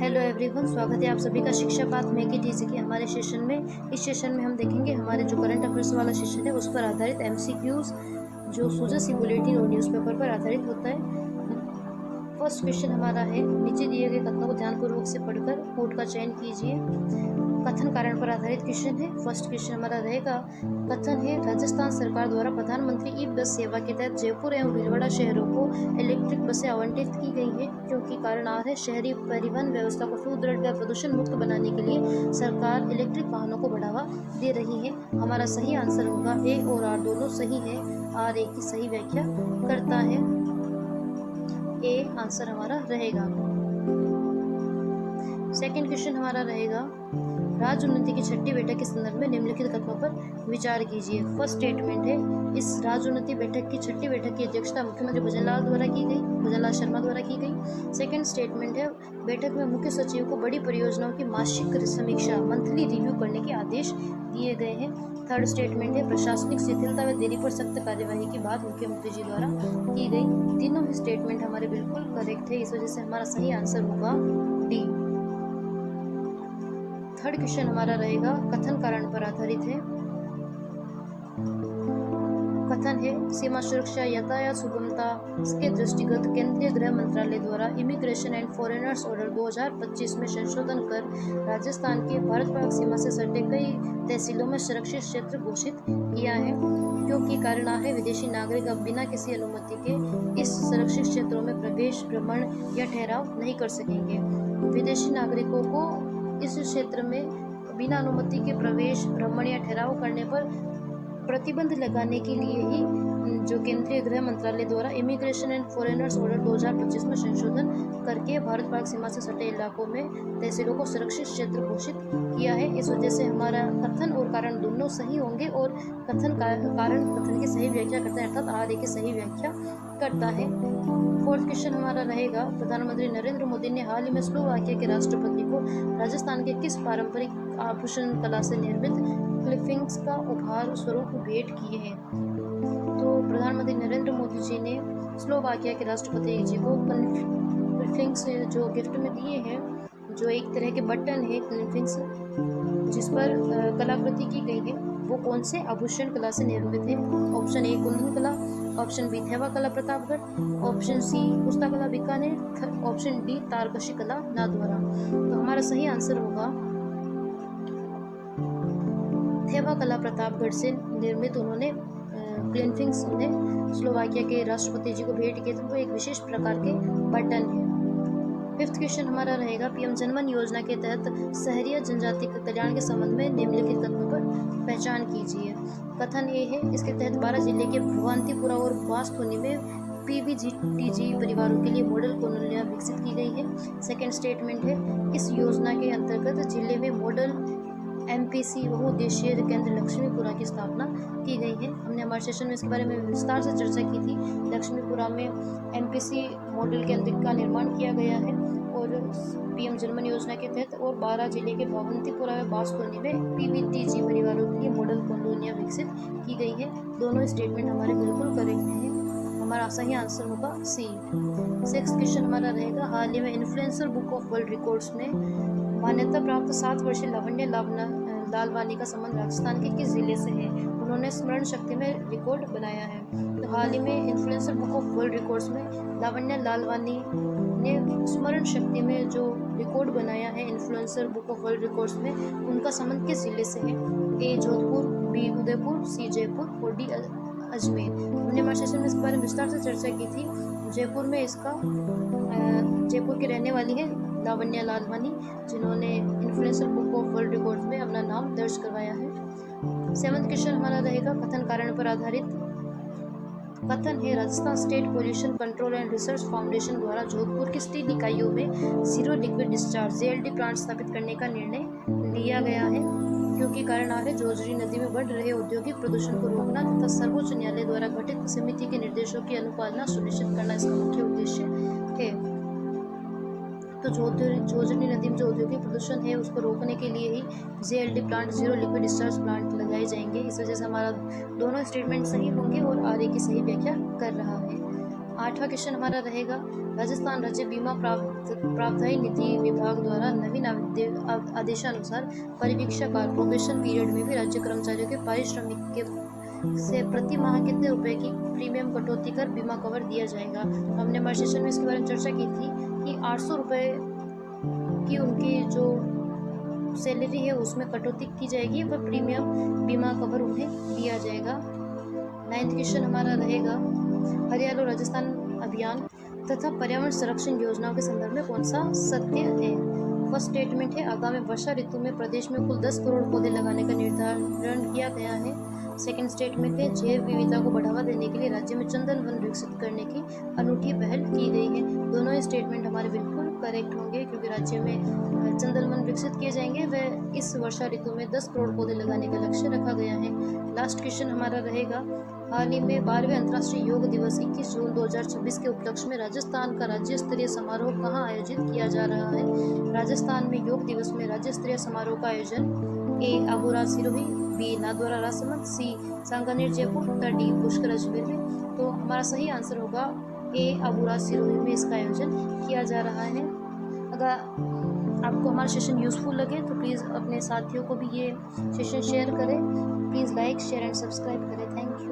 Hello everyone, स्वागत है आप सभी का शिक्षा पाठ में की टीसी के हमारे सेशन में। इस सेशन में हम देखेंगे हमारे जो करंट अफेयर्स वाला सेशन है उस पर आधारित एमसीक्यूज जो सूजा सी बुलेटिन और न्यूज़पेपर पर आधारित होता है। फर्स्ट क्वेश्चन हमारा है, नीचे दिए गए कथनों को ध्यानपूर्वक से पढ़कर कोड का चयन कीजिए। कथन कारण पर आधारित क्वेश्चन है। फर्स्ट क्वेश्चन हमारा रहेगा, कथन है राजस्थान सरकार द्वारा प्रधानमंत्री ई बस सेवा के तहत जयपुर एवं भीलवाड़ा शहरों को इलेक्ट्रिक बसें आवंटित की गई है क्योंकि कारण आ है शहरी परिवहन व्यवस्था को सुदृढ़ व प्रदूषण मुक्त बनाने के लिए सरकार इलेक्ट्रिक वाहनों को बढ़ावा दे रही है। हमारा सही आंसर होगा ए और आर दोनों सही है। आर ए की सही व्याख्या करता है। ए आंसर हमारा रहेगा। सेकंड क्वेश्चन हमारा रहेगा, राज्य उन्नति की छठी बैठक के संदर्भ में निम्नलिखित कथनों पर विचार कीजिए। फर्स्ट स्टेटमेंट है, इस राज्य उन्नति बैठक की छठी बैठक की अध्यक्षता मुख्यमंत्री भजनलाल शर्मा द्वारा की गई। सेकंड स्टेटमेंट है, बैठक में मुख्य सचिव को बड़ी परियोजनाओं की मासिक समीक्षा मंथली रिव्यू करने के आदेश दिए गए हैं। थर्ड स्टेटमेंट है, प्रशासनिक शिथिलता व देरी पर सख्त कार्यवाही की बात मुख्यमंत्री जी द्वारा की गई। तीनों ही स्टेटमेंट हमारे बिल्कुल करेक्ट है, इस वजह से हमारा सही आंसर होगा डी। थर्ड क्वेश्चन हमारा रहेगा, कथन कारण पर आधारित है। कथन है, सीमा सुरक्षा यातायात सुगमता के दृष्टिगत केंद्रीय गृह मंत्रालय द्वारा इमिग्रेशन एंड फॉरेनर्स ऑर्डर 2025 में संशोधन कर राजस्थान के भारत पाक सीमा से सटे कई तहसीलों में सुरक्षित क्षेत्र घोषित किया है क्योंकि कारण है विदेशी नागरिक अब बिना किसी अनुमति के इस सुरक्षित क्षेत्रों में प्रवेश, भ्रमण या ठहराव नहीं कर सकेंगे। विदेशी नागरिकों को इस क्षेत्र में बिना अनुमति के प्रवेश, भ्रमण या ठहराव करने पर प्रतिबंध लगाने के लिए ही जो केंद्रीय गृह मंत्रालय द्वारा इमिग्रेशन एंड फॉरेनर्स ऑर्डर 2025 में संशोधन करके भारत पाक सीमा से सटे इलाकों में तहसीलों को सुरक्षित क्षेत्र घोषित किया है। इस वजह से हमारा कथन और कारण दोनों सही होंगे और कथन कारण कथन की सही व्याख्या करता है, अर्थात आर ए की सही व्याख्या करता है। फोर्थ क्वेश्चन हमारा रहेगा, प्रधानमंत्री नरेंद्र मोदी ने हाल ही में स्लोवाकिया के राष्ट्रपति को राजस्थान के किस पारंपरिक आभूषण कला से निर्मित क्लिपिंग्स का उपहार स्वरूप भेंट किए हैं। तो प्रधानमंत्री नरेंद्र मोदी जी ने स्लोवाकिया के राष्ट्रपति जी को क्लिपिंग्स जो गिफ्ट में दिए हैं, जो एक तरह के बटन है क्लिपिंग्स जिस पर कलाकृति की गई है, वो कौन से आभूषण कला से निर्मित है। ऑप्शन ए कुंदन कला, ऑप्शन बी थेवा कला प्रतापगढ़, ऑप्शन सी पुस्ता कला बीकानेर, ऑप्शन डी तारकशी कला नाथद्वारा। तो हमारा सही आंसर होगा थेवा कला प्रतापगढ़ से निर्मित उन्होंने क्लिपिंग्स उन्हें स्लोवाकिया के राष्ट्रपति जी को भेंट किए थे। वो एक विशेष प्रकार के बटन है। फिफ्थ क्वेश्चन हमारा रहेगा, पीएम जनमन योजना के तहत शहरी जनजाति के कल्याण के संबंध में निम्नलिखित कथनों पर पहचान कीजिए। कथन ए है, इसके तहत 12 जिले के भवानतीपुरा और बांसकोनी में पीवीजीटीजी परिवारों के लिए मॉडल कॉलोनियां विकसित की गई है। सेकेंड स्टेटमेंट है, इस योजना के अंतर्गत जिले में मॉडल एमपीसी बहुउद्देशीय केंद्र लक्ष्मीपुरा की स्थापना की गई है। हमने हमारे सेशन में इसके बारे में विस्तार से चर्चा की थी। लक्ष्मीपुरा में एमपीसी मॉडल केंद्र का निर्माण किया गया है और पीएम जनमन योजना के तहत और 12 जिले के भवानतीपुरा व बांसकोनी में पीवीटीजी परिवारों के लिए मॉडल कॉलोनियां विकसित की गई है। दोनों स्टेटमेंट हमारे बिल्कुल करेक्ट हैं। हमारा सही आंसर होगा सी। सिक्स्थ क्वेश्चन हमारा रहेगा, हाल ही में influencer book of world records में मान्यता प्राप्त 7 वर्षीय लावण्य लालवानी का संबंध राजस्थान के किस जिले से है। उन्होंने स्मरण शक्ति में रिकॉर्ड बनाया है। तो हाल ही में influencer book of world records में लावण्य लालवानी ने स्मरण शक्ति में जो रिकॉर्ड बनाया है influencer book of world records में, उनका संबंध किस जिले से है। ए जोधपुर, बी उदयपुर, सी जयपुर और डी अजमेर। हमने हमारे सेशन में इसके बारे में विस्तार से चर्चा की थी। जयपुर में इसका जयपुर की रहने वाली है लावण्य लालवानी, जिन्होंने influencer book of world records में अपना नाम दर्ज करवाया है। सेवंथ क्वेश्चन हमारा रहेगा, कथन कारण पर आधारित। कथन है, Rajasthan state pollution control and research foundation द्वारा जोधपुर की 3 इकाइयों में zero liquid discharge JLD plant स्थापित करने का निर्णय लिया गया है क्योंकि कारण आ है जोजरी नदी में बढ़ रहे औद्योगिक प्रदूषण को रोकना तथा सर्वोच्च न्यायालय द्वारा गठित समिति के निर्देशों की अनुपालना सुनिश्चित करना इसका मुख्य उद्देश्य है। तो जोजनी नदी में जो औद्योगिक प्रदूषण है उसको रोकने के लिए ही ZLD plant, zero liquid discharge plant लगाए जाएंगे। इस वजह से हमारा दोनों स्टेटमेंट सही होंगे और आर ए की सही व्याख्या कर रहा है। 8वां क्वेश्चन हमारा रहेगा, राजस्थान राज्य बीमा प्रावधायी निधि विभाग द्वारा नवीन आदेशानुसार परिवीक्षा काल प्रोबेशन पीरियड में भी राज्य कर्मचारियों के पारिश्रमिक के से प्रति माह कितने रुपए की प्रीमियम कटौती कर बीमा कवर दिया जाएगा। तो हमने हमारे सेशन में इसके बारे में चर्चा की थी कि 800 रुपये की उनकी जो सैलरी है उसमें कटौती की जाएगी, पर प्रीमियम बीमा कवर उन्हें दिया जाएगा। 9वां क्वेश्चन हमारा रहेगा, हरियाणा और राजस्थान अभियान तथा पर्यावरण संरक्षण योजनाओं के संदर्भ में कौन सा सत्य है। फर्स्ट स्टेटमेंट है, आगामी वर्षा ऋतु में प्रदेश में कुल 10 करोड़ पौधे लगाने का निर्धारण किया गया है। सेकंड स्टेटमेंट है, जैव विविधता को बढ़ावा देने के लिए राज्य में चंदन वन विकसित करने की अनूठी पहल की गई है। दोनों ही स्टेटमेंट हमारे बिल्कुल करेक्ट होंगे, क्योंकि राज्य में चंदन वन विकसित किए जाएंगे व इस वर्षा ऋतु में 10 करोड़ पौधे लगाने का लक्ष्य रखा गया है। लास्ट क्वेश्चन हमारा रहेगा, हाल ही में 12वें अंतर्राष्ट्रीय योग दिवस 21 जून 2026 के उपलक्ष्य में राजस्थान का राज्य स्तरीय समारोह कहाँ आयोजित किया जा रहा है। राजस्थान में योग दिवस में राज्य स्तरीय समारोह का आयोजन ए अबुरा सिरोही, बी नाथद्वारा राजसमंद, सी सांगानेर जयपुर तथा डी पुष्कर अजमेर में। तो हमारा सही आंसर होगा ए अबुरा सिरोही में इसका आयोजन किया जा रहा है। अगर आपको हमारा सेशन यूजफुल लगे तो प्लीज़ अपने साथियों को भी ये सेशन शेयर करें। Please like share and subscribe करें। Thank you.